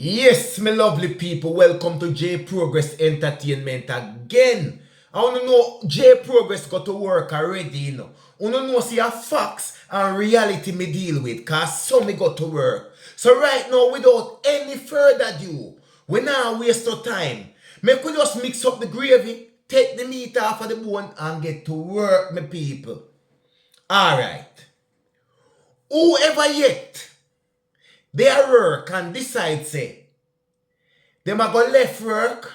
Yes, my lovely people, welcome to J Progress Entertainment again. I want to know J Progress got to work already, you know. I want to know see a facts and reality me deal with, cause some me got to work. So right now, without any further ado, we now waste no time. Make we just mix up the gravy, take the meat off of the bone, and get to work, my people. Alright. Whoever yet they are work and decide say them a go left work,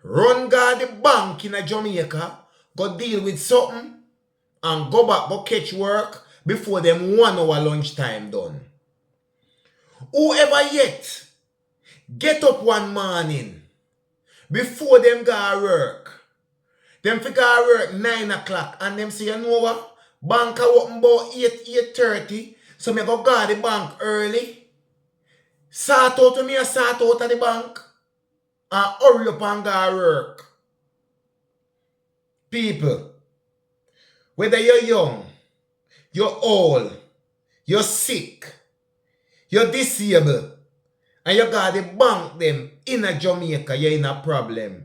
run guard the bank in a Jamaica, go deal with something, and go back go catch work before them 1 hour lunchtime done. Whoever yet get up one morning before them go work, them figure work 9 o'clock and them say, you know what? Bank a open about 8:30, so me go guard the bank early. Sort out to me a sort out of the bank and hurry up and go work. People, whether you're young, you're old, you're sick, you're disabled, and you got the bank them in a Jamaica, you're in a problem.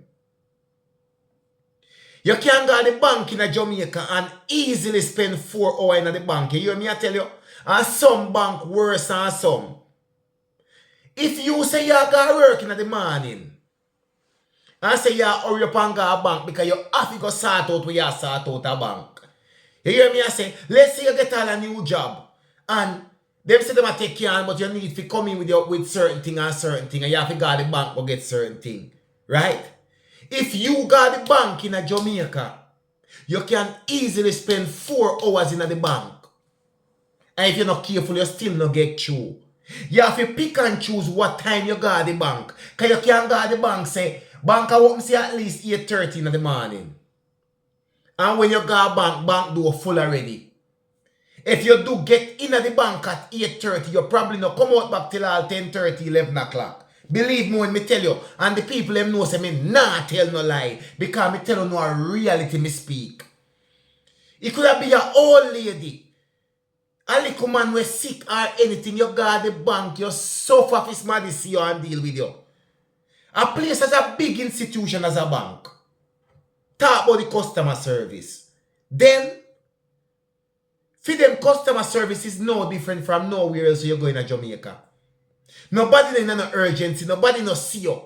You can't go to the bank in a Jamaica and easily spend 4 hours in the bank. You hear me I tell you? And some bank worse than some. If you say you go working in the morning and say you hurry up and go to bank because you have to go sort out where you sort out a bank. You hear me I say, let's say you get all a new job and them say them a take you on, but you need to come in with certain thing and you have to go to the bank to get certain thing. Right? If you got the bank in a Jamaica, you can easily spend 4 hours in the bank. And if you're not careful, you still not get through. You have to pick and choose what time you got the bank. Because you can't go to the bank, say, bank will open say at least 8:30 in the morning. And when you go bank door full already. If you do get in the bank at 8:30, you probably not come out back till all 10:30, 11 o'clock. Believe me when me tell you, and the people them know say me nah tell no lie, because me tell you no a reality me speak. It could have been your old lady, a little man was sick or anything, you go to the bank, you suffer for somebody see you and deal with you. A place as a big institution as a bank. Talk about the customer service. Then, for them customer service is no different from nowhere else you're going to Jamaica. Nobody in no urgency, nobody no see you.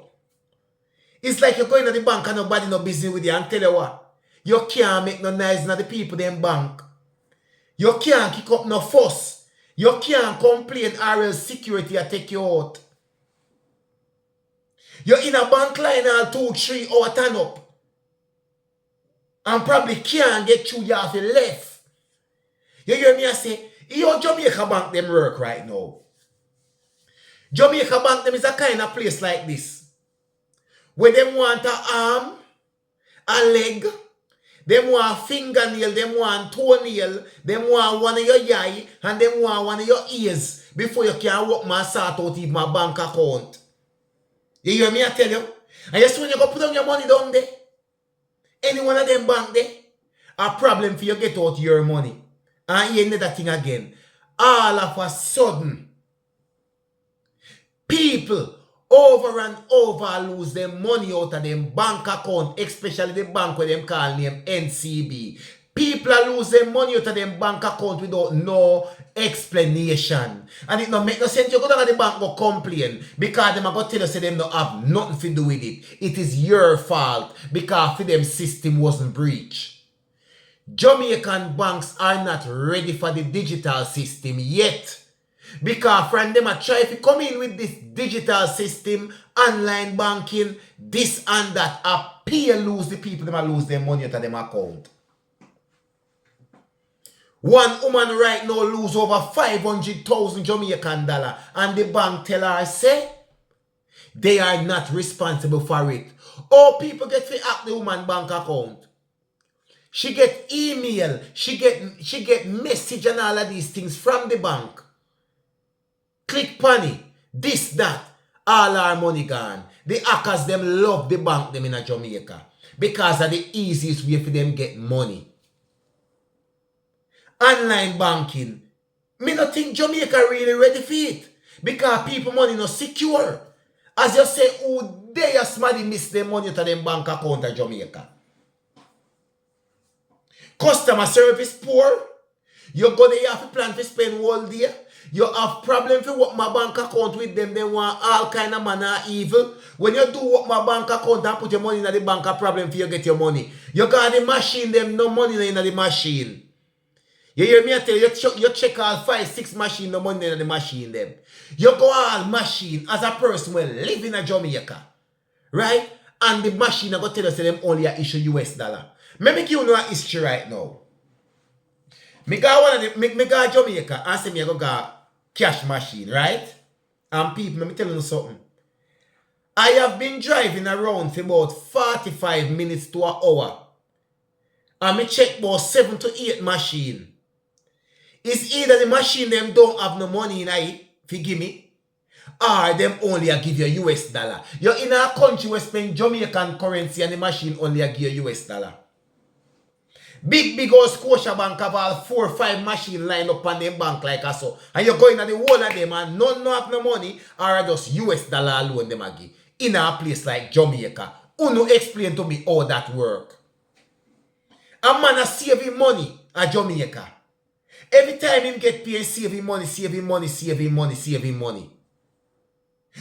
It's like you're going to the bank and nobody no business with you and tell you what. You can't make no noise in the people in bank. You can't kick up no fuss. You can't complain or else security will take you out. You're in a bank line all 2-3 hours turn up. And probably can't get through you have to left. You hear me I say, your Jamaica bank them work right now. Jamaica bank them is a kind of place like this. Where them want an arm, a leg, them want fingernail, them want toenail, them want one of your eye, and them want one of your ears before you can work my sort out even my bank account. You hear me I tell you? And just when you go put down your money down there, any one of them bank there, a problem for you get out your money. And you need that thing again. All of a sudden, people over and over lose their money out of them bank account, especially the bank where them call name NCB. People are losing money out of them bank account without no explanation. And it don't make no sense. You go down to the bank go complain because them are going to tell you say them don't have nothing to do with it. It is your fault because for them system wasn't breached. Jamaican banks are not ready for the digital system yet. Because friend them are trying to come in with this digital system, online banking, this and that. Appear lose the people them are lose their money out of them account. One woman right now lose over 500,000 Jamaican dollar and the bank tell her say they are not responsible for it. All people get to hack the woman bank account. She get email, she get message and all of these things from the bank. Click money, this, that, all our money gone. The hackers them love the bank them in a Jamaica because of the easiest way for them get money. Online banking, me not think Jamaica really ready for it. Because people money not secure. As you say, who dare somebody miss their money to them bank account in Jamaica? Customer service poor. You go there, you have to plan to spend all day. You have problem for what my bank account with them. They want all kind of manner evil. When you do what my bank account and put your money in the bank, a problem for you get your money. You got the machine, them no money in the machine. You hear me? I tell you, you check all 5, 6 machine, no money in the machine them. You go all machine as a person will live in a Jamaica. Right? And the machine I go tell you say them only a issue US dollar. Let me give you know a history right now. Me go Jamaica and say me go cash machine, right? And people, let me tell you something. I have been driving around for about 45 minutes to an hour. And me check about 7 to 8 machine. It's either the machine them don't have no money in it, forgive me, or them only a give you US dollar. You're in a country where spend Jamaican currency and the machine only a give you US dollar. Big old Scotia Bank have all 4 or 5 machine line up on them bank like us so. And you're going at the whole of them and none have no money or just US dollar alone them a give. In a place like Jamaica. Uno explain to me how that work. A man a saving money at Jamaica. Every time him get paid, saving money.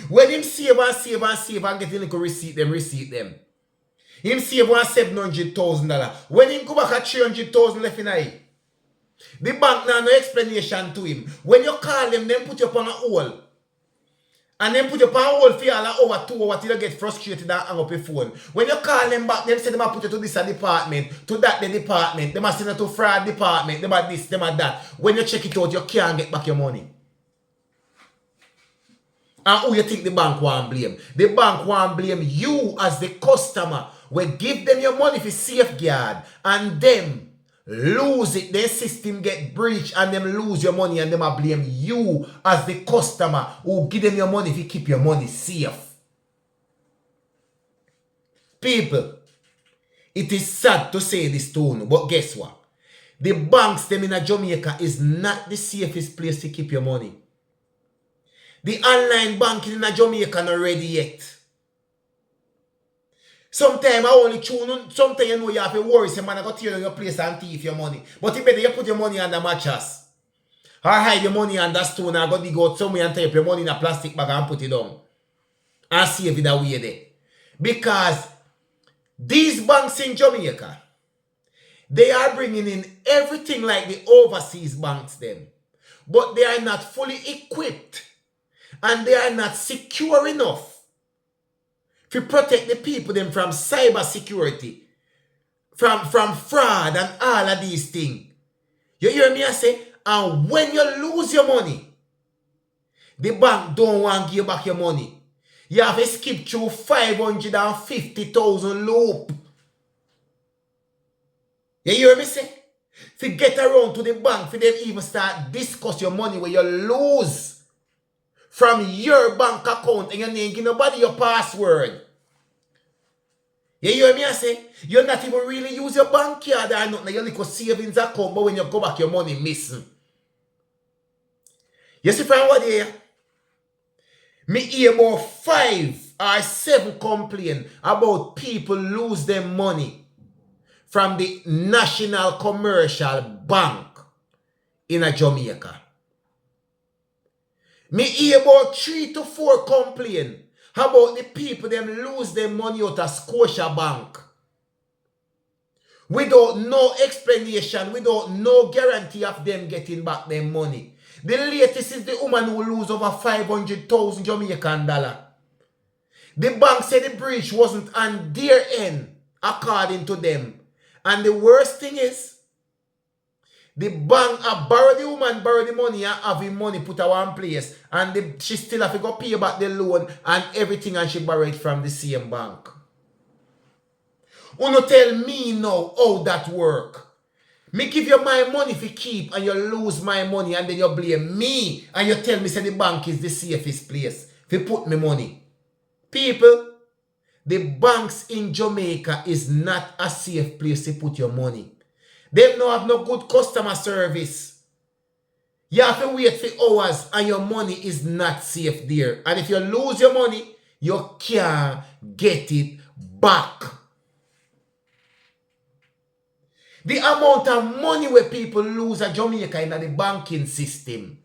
When him save and get a little receipt them. Him save $700,000. When him go back at $300,000 left in it. The bank now no explanation to him. When you call them put you on a hold. And then put you on a hold for all over 2 hours till you get frustrated and hang up your phone. When you call them back, them say them put you to this department, to that department, them send you to fraud department, them are this, them are that. When you check it out, you can't get back your money. And who you think the bank want blame? The bank want blame you as the customer. We give them your money for safeguard and them lose it. Their system get breached and them lose your money and them are blame you as the customer who give them your money if you keep your money safe. People, it is sad to say this to you, but guess what? The banks them in Jamaica is not the safest place to keep your money. The online banking in Jamaica not ready yet. Sometimes I only tune. Sometimes you know you have to worry. Say man, I got to tear your place and thief your money. But it better you put your money under mattress. Or hide your money under stone and go dig out somewhere and take your money in a plastic bag and put it down. And save it away there. Because these banks in Jamaica, they are bringing in everything like the overseas banks them. But they are not fully equipped. And they are not secure enough to protect the people them from cyber security, from fraud and all of these things. You hear me I say? And when you lose your money, the bank don't want to give you back your money. You have to skip through 550,000 loop. You hear me say? To get around to the bank, for them even start discuss your money where you lose from your bank account and your name, give nobody your password. You hear me I say? You're not even really use your bank card or nothing. Your little savings account, but when you go back, your money missing. You see from what here? Me hear about 5 or 7 complain about people lose their money from the National Commercial Bank in Jamaica. Me hear about 3 to 4 complain about the people them lose their money out of Scotia Bank. Without no explanation, without no guarantee of them getting back their money. The latest is the woman who lose over 500,000 Jamaican dollar. The bank said the breach wasn't on their end, according to them. And the worst thing is, the bank borrow the woman, borrow the money and have the money put her one place. And she still have to go pay back the loan and everything and she borrow it from the same bank. Uno tell me now how that work. Me give you my money for keep and you lose my money and then you blame me and you tell me say the bank is the safest place to put me money. People, the banks in Jamaica is not a safe place to put your money. They don't have no good customer service. You have to wait for hours and your money is not safe there. And if you lose your money, you can't get it back. The amount of money where people lose at Jamaica in the banking system.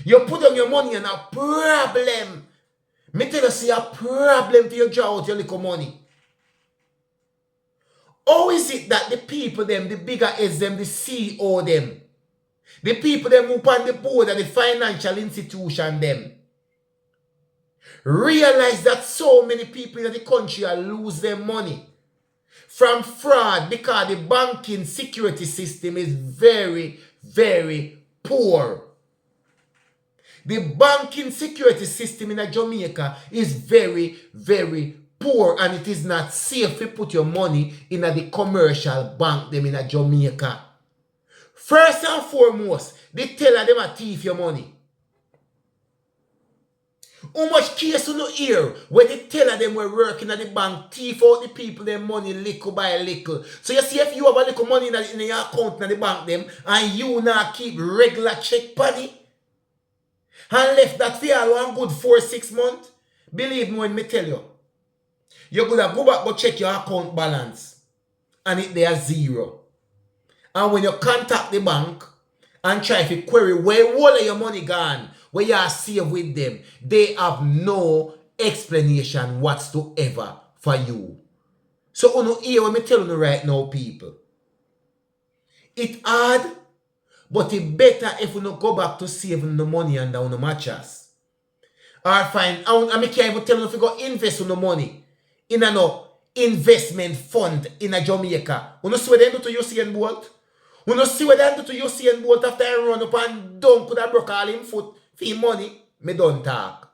You put on your money in a problem. Me tell you, see a problem for you draw out your little money. How is it that the people them, the bigger heads them, the CEO them, the people them who on the board of the financial institution them, realize that so many people in the country are lose their money from fraud because the banking security system is very, very poor. The banking security system in Jamaica is very, very poor, and it is not safe to put your money in the commercial bank them in Jamaica. First and foremost, they tell them a thief your money. How much case you know here when they tell them we're working at the bank, thief out the people their money little by little. So you see if you have a little money in your account in the bank them and you not keep regular check money and left that for you good 4-6 months, believe me when me tell you, you're gonna go back go check your account balance and it there zero. And when you contact the bank and try to query where all of your money gone, where you are saved with them, they have no explanation whatsoever for you. So you hear what me tell you right now, people. It's hard, but it's better if you go back to saving the money and down the mattress. Or find, I can't even tell you if you go invest in the money in an investment fund in a Jamaica. You know see what they do to Usain Bolt? You know see what they do to Usain Bolt after I run up and dunk could have broke all him foot for him money? Me don't talk.